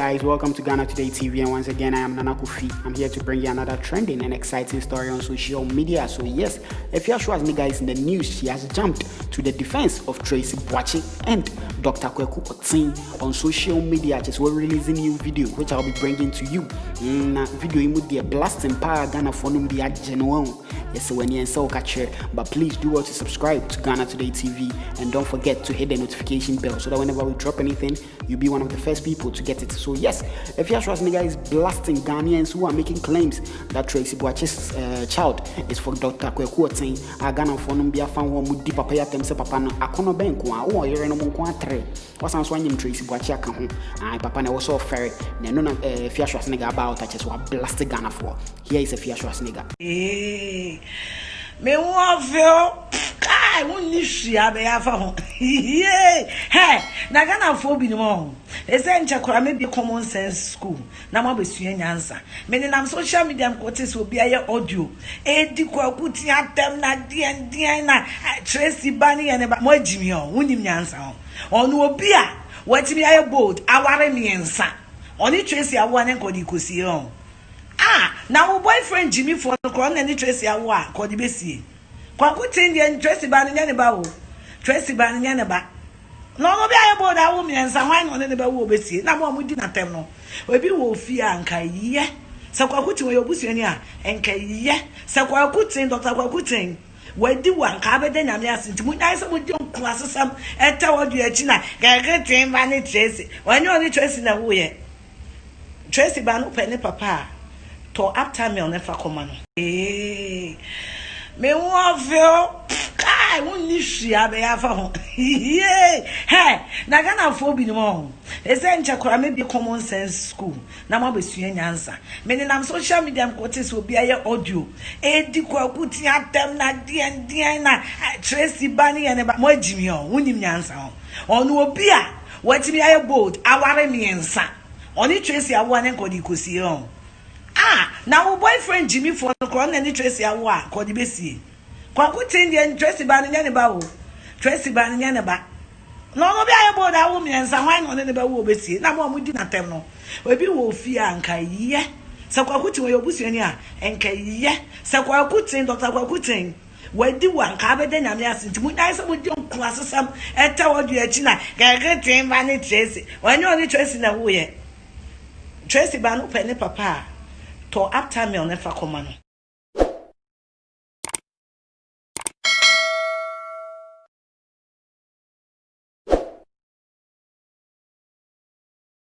guys, welcome to Ghana Today TV, and once again I am Nana Kofi. I'm here to bring you another trending and exciting story on social media. So yes, Afia Schwarzenegger is in the news. She has jumped to the defense of Tracey Boakye and Dr Kweku Oteng on social media. Just we're releasing new video which I'll be bringing to you. Video you be a blasting power Ghana for no be a genuine. Yes, when you're in so catch, but please do well to subscribe to Ghana Today TV and don't forget to hit the notification bell so that whenever we drop anything, you'll be one of the first people to get it. So yes, Afia Schwarzenegger is blasting Ghanaians who are making claims that Tracey Boakye's child is for Dr Kweku Oteng. Ghana for no be a fan who would deep papa yatem papa no akono benko or you're no monko tre. What's answering him Tracey Boakye account? Papa na also fair. No Afia Schwarzenegger about just what blasted Ghana for. Here is Afia Schwarzenegger. Me want feel I won't share be afa hey na Ghana for bi no e say nchakora me be common sense school na ma besua nyansa me nam social media mkote so bi aye audio di kwaku ti atem na dien na Tracey bani ene ba mo agimi o wonim nyansa onu obi a watimi aye bold aware miensa oni Tracey awo ne nkodi kosi o now boyfriend Jimmy for no crown any Tracey awa kodi besie kwaku tin Tracey bani nya ne ba o Tracey bani nya ne ba no be aye bold awo miensa hwan no ne ba wo besie na mo di na tem no obi wo fi anka ye se kwaku tin wo busuani a enka ye se kwaku tin Dr Kweku Oteng wadi wan ka be de nyame asinti mu nyai se mu di class sam eta wodu achi na gege tin ba ne Tracey wanyo ni Tracey na wo ye Tracey ba no pe ne papa to after me on never come on. Me want feel I won't share be afa hey na Ghana for bi no e say nchakora me be common sense school na ma besua nyansa me nam social media mkote so bi aye audio di kwaku ti atem na dien na Tracey bani ene ba mo agimi o wonim nyansa onu obi a watimi aye bold aware miensa oni Tracey awo ne nkodi kosi o now boyfriend Jimmy for no crown any Tracey awa kodi besie kwaku tin Tracey bani nya ne ba o Tracey bani nya ne ba no be aye bold awo miensa hwan no ne ba wo besie na mo di na tem no obi wo fi anka ye se kwaku tin wo busuani a enka ye se kwaku tin Dr Kweku Oteng wadi wan ka be de nyame asinti mu nyai se mu di class sam eta wodu achi na gege tin ba ne Tracey wanyo ni Tracey na wo ye Tracey ba no pe ne papa to after me on never come on.